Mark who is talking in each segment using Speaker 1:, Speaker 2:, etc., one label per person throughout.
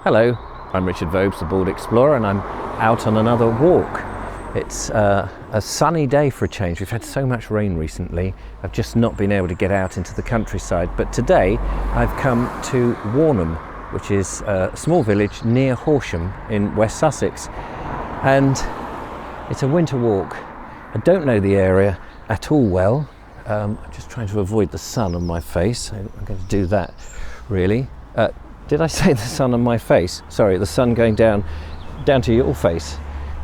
Speaker 1: Hello, I'm Richard Vobes, the Bald Explorer, and I'm out on another walk. It's a sunny day for a change. We've had so much rain recently. I've just not been able to get out into the countryside. But today I've come to Warnham, which is a small village near Horsham in West Sussex. And it's a winter walk. I don't know the area at all well. I'm just trying to avoid the sun on my face. I'm going to do that, really. Did I say the sun on my face? Sorry, the sun going down to your face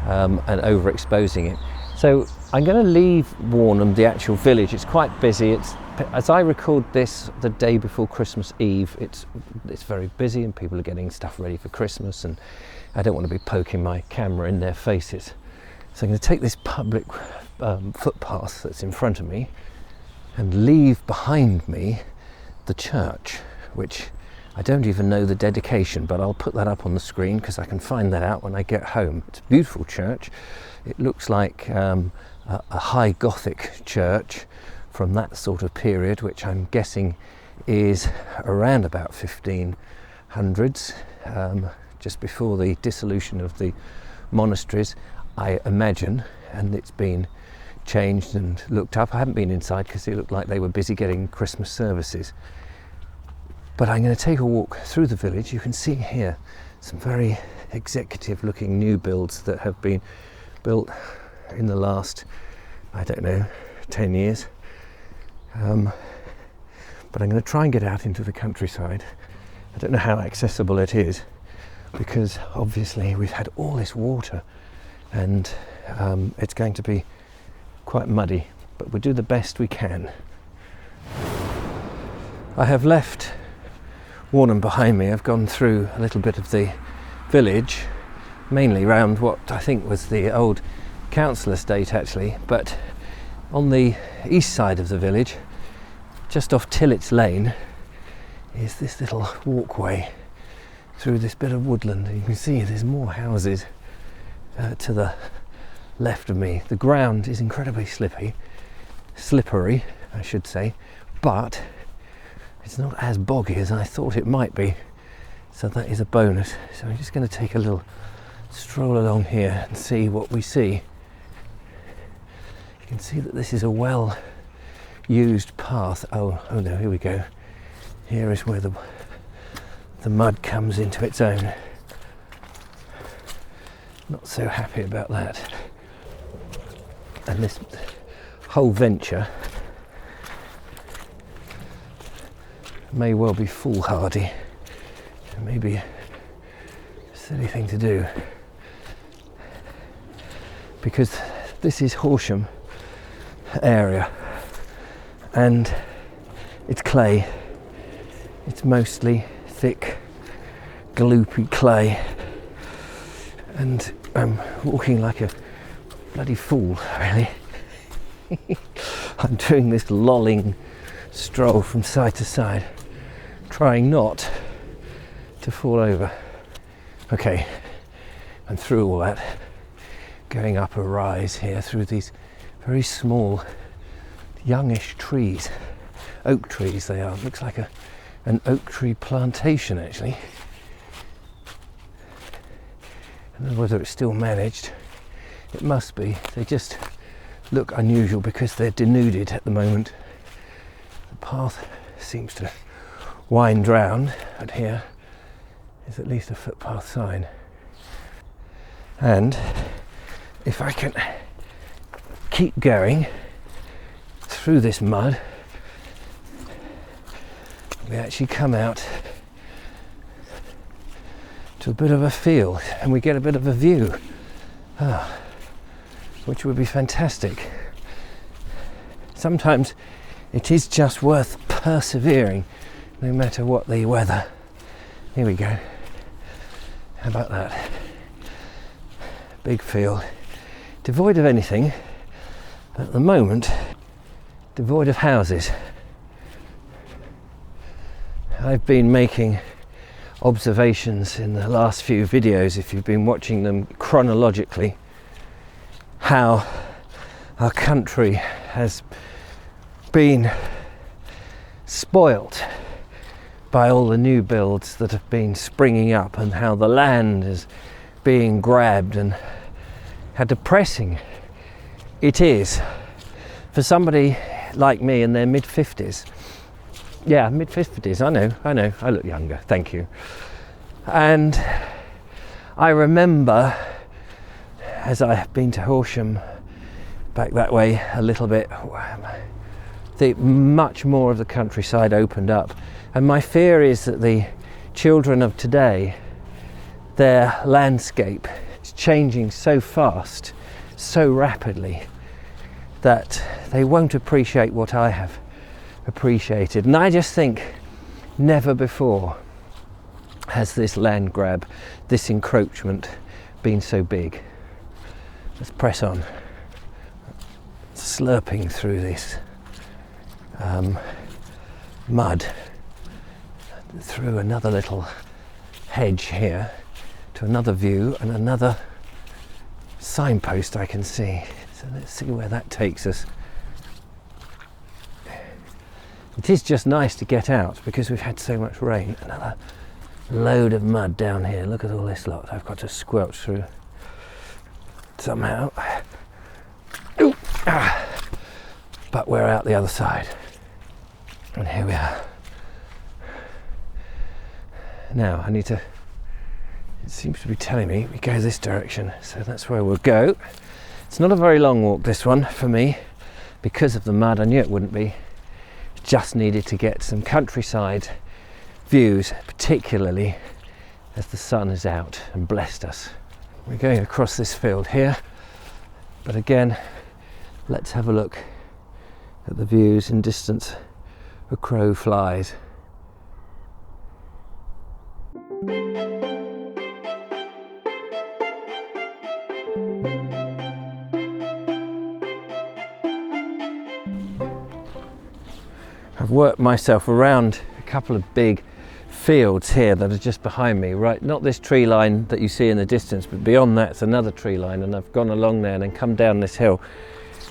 Speaker 1: and overexposing it. So I'm going to leave Warnham, the actual village. It's quite busy. As I record this the day before Christmas Eve, it's very busy and people are getting stuff ready for Christmas, and I don't want to be poking my camera in their faces. So I'm going to take this public footpath that's in front of me and leave behind me the church, which I don't even know the dedication, but I'll put that up on the screen because I can find that out when I get home. It's a beautiful church. It looks like a high Gothic church from that sort of period, which I'm guessing is around about 1500s, just before the dissolution of the monasteries, I imagine, and it's been changed and looked up. I haven't been inside because it looked like they were busy getting Christmas services. But I'm going to take a walk through the village. You can see here some very executive looking new builds that have been built in the last, I don't know, 10 years. But I'm going to try and get out into the countryside. I don't know how accessible it is because obviously we've had all this water and it's going to be quite muddy, but we'll do the best we can. I have left Warnham behind me. I've gone through a little bit of the village, mainly around what I think was the old council estate actually, but on the east side of the village, just off Tillett's Lane, is this little walkway through this bit of woodland. And you can see there's more houses to the left of me. The ground is incredibly slippery, I should say, but it's not as boggy as I thought it might be, so that is a bonus. So I'm just going to take a little stroll along here and see what we see. You can see that this is a well used path. Oh no, here we go. Here is where the mud comes into its own. Not so happy about that. And this whole venture may well be foolhardy. It may be a silly thing to do, because this is Horsham area and it's clay. It's mostly thick, gloopy clay, and I'm walking like a bloody fool, really. I'm doing this lolling stroll from side to side, trying not to fall over. Okay, I'm through all that, going up a rise here through these very small, youngish trees, oak trees they are. Looks like an oak tree plantation actually. I don't know whether it's still managed. It must be. They just look unusual because they're denuded at the moment. The path seems to wind round, and here is at least a footpath sign. And if I can keep going through this mud, we actually come out to a bit of a field and we get a bit of a view, which would be fantastic. Sometimes it is just worth persevering, no matter what the weather. Here we go. How about that? Big field, devoid of anything, but at the moment, devoid of houses. I've been making observations in the last few videos, if you've been watching them chronologically, how our country has been spoilt by all the new builds that have been springing up and how the land is being grabbed, and how depressing it is for somebody like me in their mid-50s. Yeah, mid-50s, I know, I look younger, thank you. And I remember, as I have been to Horsham, back that way a little bit, much more of the countryside opened up. And my fear is that the children of today, their landscape is changing so fast, so rapidly, that they won't appreciate what I have appreciated. And I just think never before has this land grab, this encroachment been so big. Let's press on. Slurping through this mud, through another little hedge here to another view and another signpost I can see. So let's see where that takes us. It is just nice to get out because we've had so much rain. Another load of mud down here. Look at all this lot I've got to squelch through somehow. Ooh, but we're out the other side, and here we are. Now I need to, it seems to be telling me we go this direction, so that's where we'll go. It's not a very long walk, this one, for me, because of the mud. I knew it wouldn't be. Just needed to get some countryside views, particularly as the sun is out and blessed us. We're going across this field here, but again, let's have a look at the views in distance. A crow flies. I've worked myself around a couple of big fields here that are just behind me, right? Not this tree line that you see in the distance, but beyond that's another tree line, and I've gone along there and then come down this hill,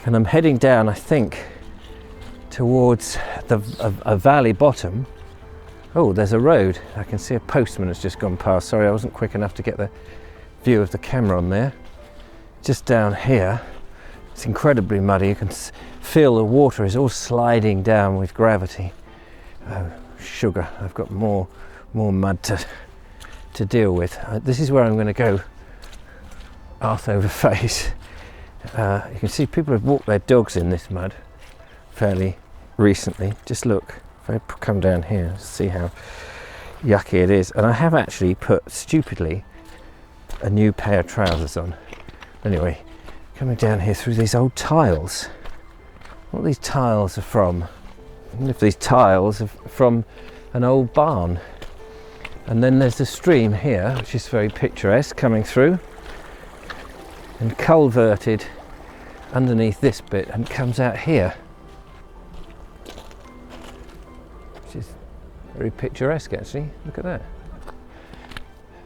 Speaker 1: and I'm heading down, I think, towards a valley bottom. Oh, there's a road. I can see a postman has just gone past. Sorry, I wasn't quick enough to get the view of the camera on there. Just down here, it's incredibly muddy. You can feel the water is all sliding down with gravity. Oh, sugar. I've got more mud to deal with. This is where I'm going to go, arse over face. You can see people have walked their dogs in this mud fairly recently. Just look, if I come down here, see how yucky it is. And I have actually put, stupidly, a new pair of trousers on. Anyway, coming down here through these old tiles. What these tiles are from? I wonder if these tiles are from an old barn. And then there's a stream here, which is very picturesque, coming through and culverted underneath this bit and comes out here, which is very picturesque actually. Look at that.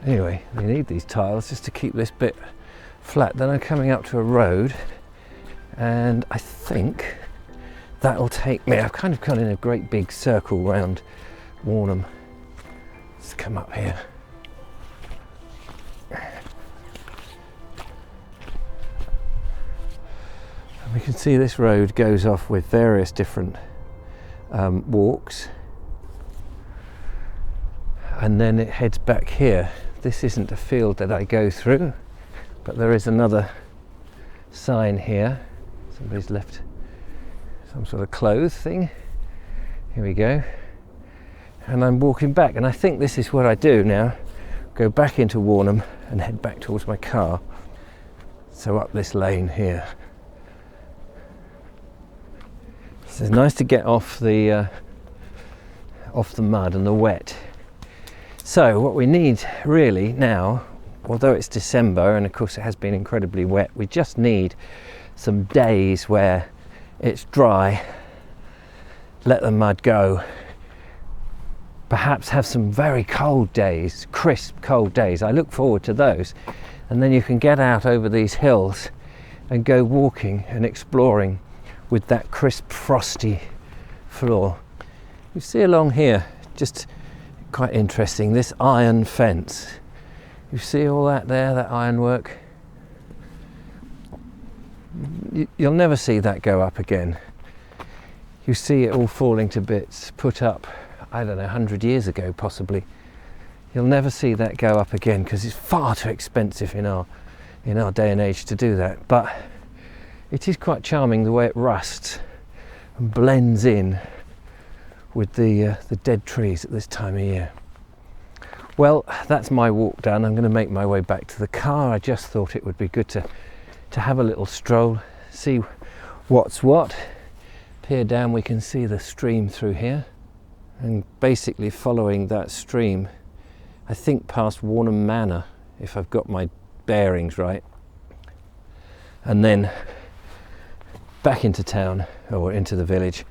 Speaker 1: Anyway, we need these tiles just to keep this bit flat. Then I'm coming up to a road, and I think that'll take me, I've kind of gone in a great big circle round Warnham. Let's come up here. And we can see this road goes off with various different walks, and then it heads back here. This isn't a field that I go through, but there is another sign here. Somebody's left some sort of clothes thing. Here we go. And I'm walking back, and I think this is what I do now. Go back into Warnham and head back towards my car. So up this lane here. So it's nice to get off the mud and the wet. So what we need really now, although it's December and of course it has been incredibly wet, we just need some days where it's dry, let the mud go. Perhaps have some very cold days, crisp cold days. I look forward to those. And then you can get out over these hills and go walking and exploring with that crisp, frosty floor. You see along here, just quite interesting, this iron fence. You see all that there, that ironwork? You'll never see that go up again. You see it all falling to bits, put up, I don't know, 100 years ago possibly. You'll never see that go up again because it's far too expensive in our day and age to do that. But it is quite charming the way it rusts and blends in with the dead trees at this time of year. Well, that's my walk done. I'm going to make my way back to the car. I just thought it would be good to have a little stroll, see what's what. Peer down, we can see the stream through here, and basically following that stream, I think past Warnham Manor, if I've got my bearings right, and then back into town or into the village,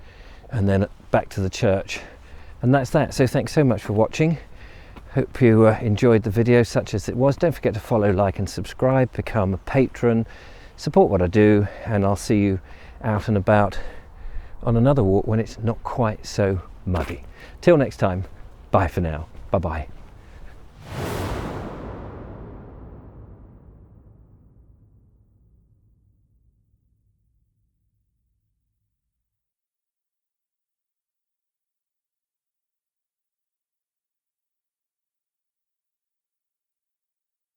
Speaker 1: and then back to the church, and that's that. So thanks so much for watching. Hope you enjoyed the video such as it was. Don't forget to follow, like and subscribe, become a patron, support what I do, and I'll see you out and about on another walk when it's not quite so muddy. Till next time, bye for now. Bye bye.